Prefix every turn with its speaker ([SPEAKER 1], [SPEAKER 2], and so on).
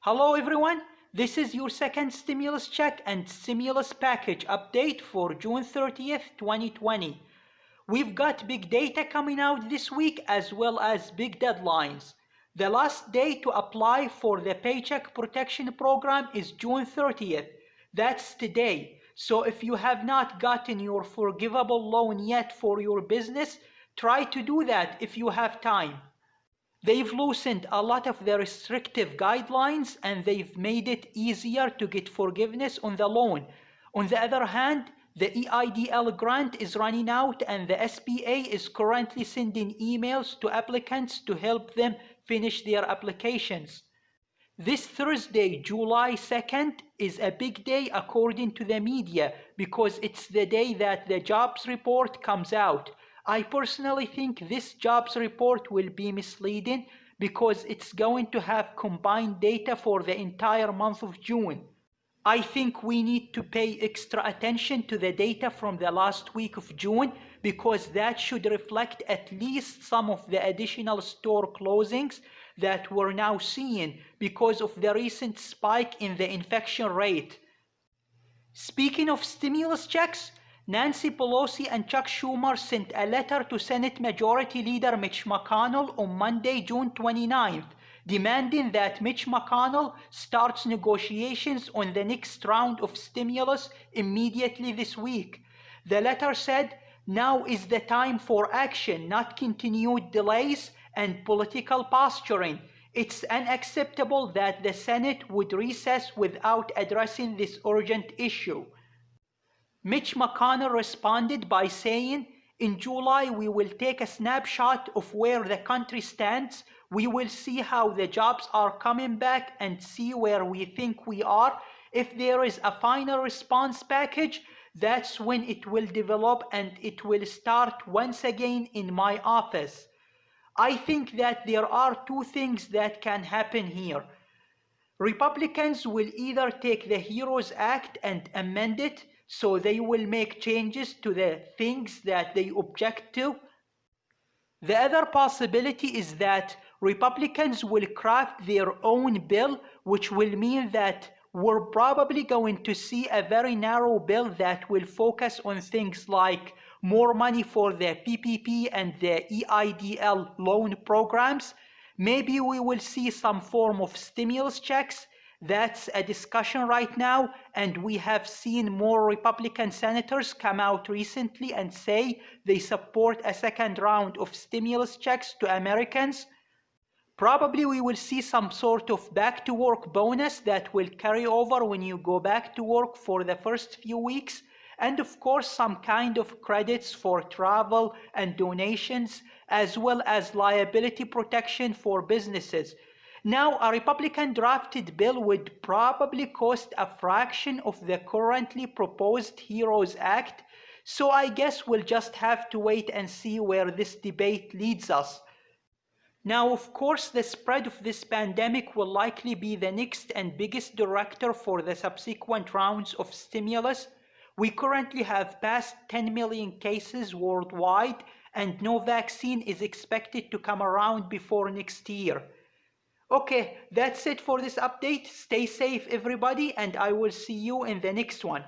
[SPEAKER 1] Hello everyone, this is your second stimulus check and stimulus package update for June 30th, 2020. We've got big data coming out this week as well as big deadlines. The last day to apply for the Paycheck Protection Program is June 30th. That's today. So if you have not gotten your forgivable loan yet for your business, try to do that if you have time. They've loosened a lot of the restrictive guidelines and they've made it easier to get forgiveness on the loan. On the other hand, the EIDL grant is running out and the SBA is currently sending emails to applicants to help them finish their applications. This Thursday, July 2nd, is a big day according to the media because it's the day that the jobs report comes out. I personally think this jobs report will be misleading because it's going to have combined data for the entire month of June. I think we need to pay extra attention to the data from the last week of June because that should reflect at least some of the additional store closings that we're now seeing because of the recent spike in the infection rate. Speaking of stimulus checks, Nancy Pelosi and Chuck Schumer sent a letter to Senate Majority Leader Mitch McConnell on Monday, June 29th, demanding that Mitch McConnell starts negotiations on the next round of stimulus immediately this week. The letter said, "Now is the time for action, not continued delays and political posturing. It's unacceptable that the Senate would recess without addressing this urgent issue." Mitch McConnell responded by saying, "In July, we will take a snapshot of where the country stands. We will see how the jobs are coming back and see where we think we are. If there is a final response package, that's when it will develop and it will start once again in my office." I think that there are two things that can happen here. Republicans will either take the HEROES Act and amend it, so they will make changes to the things that they object to. The other possibility is that Republicans will craft their own bill, which will mean that we're probably going to see a very narrow bill that will focus on things like more money for the PPP and the EIDL loan programs. Maybe we will see some form of stimulus checks. That's a discussion right now, and we have seen more Republican senators come out recently and say they support a second round of stimulus checks to Americans. Probably we will see some sort of back-to-work bonus that will carry over when you go back to work for the first few weeks, and of course some kind of credits for travel and donations, as well as liability protection for businesses. Now, a Republican drafted bill would probably cost a fraction of the currently proposed HEROES Act, so I guess we'll just have to wait and see where this debate leads us. Now, of course, the spread of this pandemic will likely be the next and biggest director for the subsequent rounds of stimulus. We currently have passed 10 million cases worldwide, and no vaccine is expected to come around before next year. Okay, that's it for this update. Stay safe, everybody, and I will see you in the next one.